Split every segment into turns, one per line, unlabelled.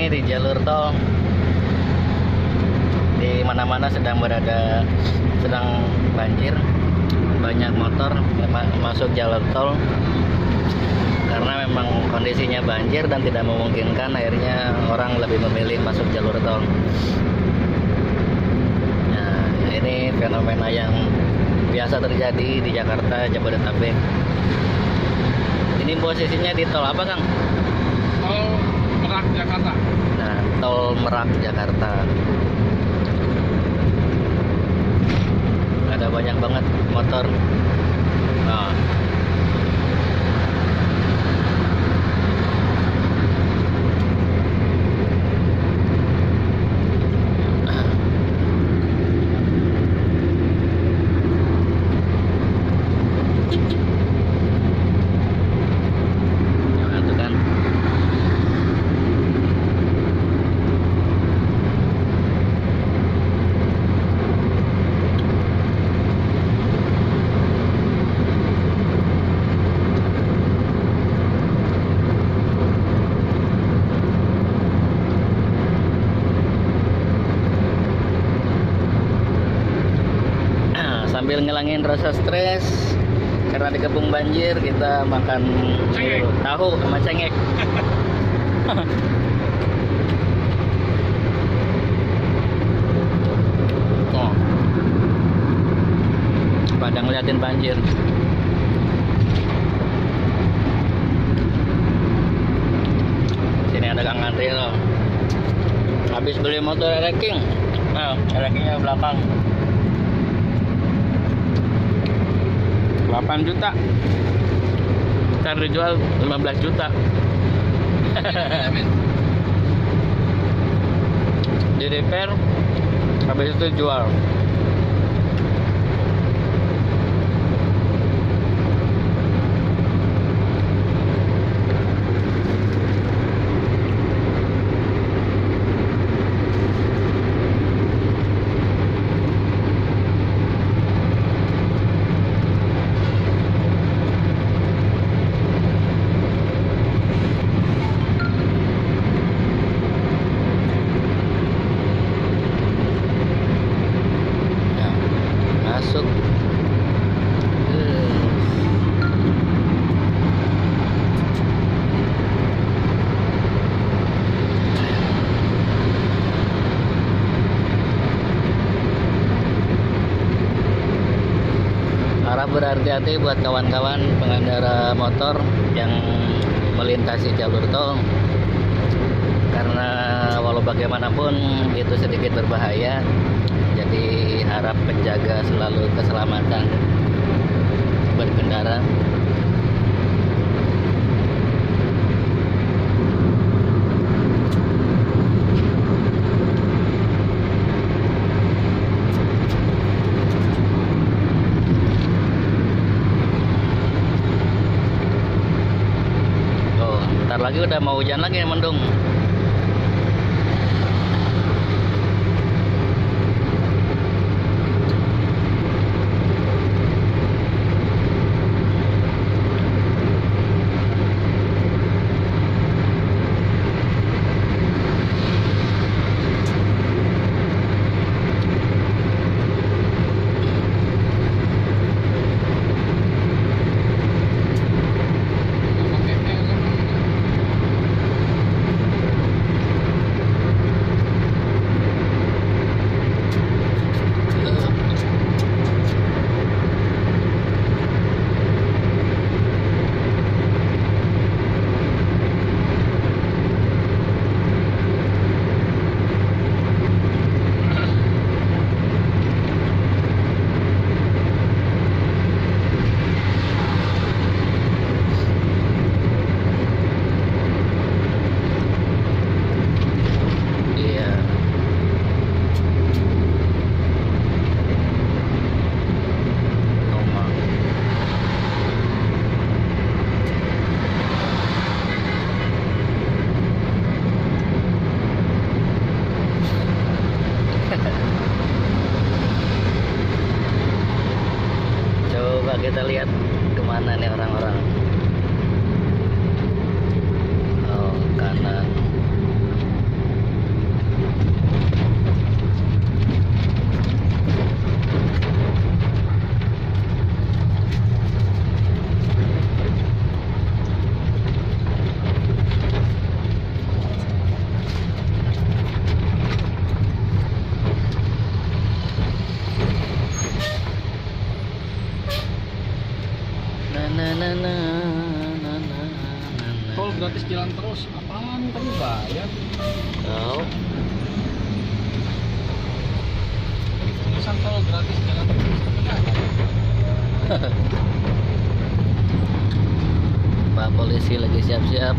ini di jalur tol. Di mana-mana sedang banjir, banyak motor masuk jalur tol karena memang kondisinya banjir dan tidak memungkinkan, akhirnya orang lebih memilih masuk jalur tol. Nah, ini fenomena yang biasa terjadi di Jakarta, Jabodetabek. Ini posisinya di tol apa, Kang?
Tol Merak Jakarta.
Nah, tol Merak Jakarta. Ada banyak banget motor. Nah. Nah, itu kan. Sambil ngilangin rasa stres karena dikepung banjir, kita makan
Cengek.
tahu sama cengek. Oh. Pada ngeliatin banjir. Sini ada Kang Andri loh. Habis beli motor Ereking. Nah, Erekingnya belakang. 8 juta. Kan dijual 15 juta. Di repair, habis itu jual. Masuk. Harap berhati-hati buat kawan-kawan pengendara motor yang melintasi jalur tol, karena walau bagaimanapun itu sedikit berbahaya. Jadi harap menjaga selalu keselamatan berkendara. Oh, ntar lagi udah mau hujan lagi, mendung.
tol gratis jalan terus. Apaan tadi bayar?
Tahu.
Tulisan tol gratis jalan terus. Tapi nggak ada.
Pak polisi lagi siap-siap.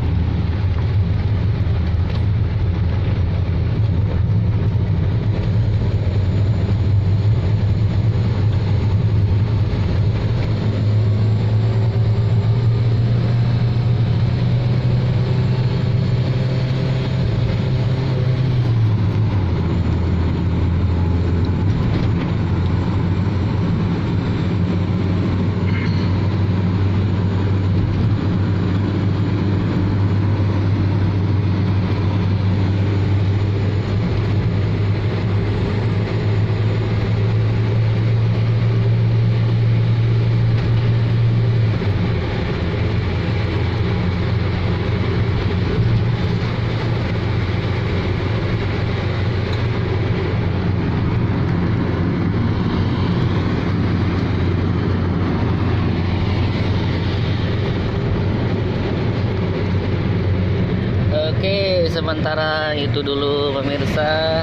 Oke, sementara itu dulu pemirsa,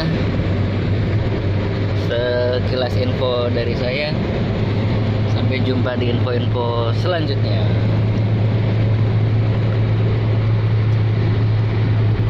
sekilas info dari saya. Sampai jumpa di info-info selanjutnya.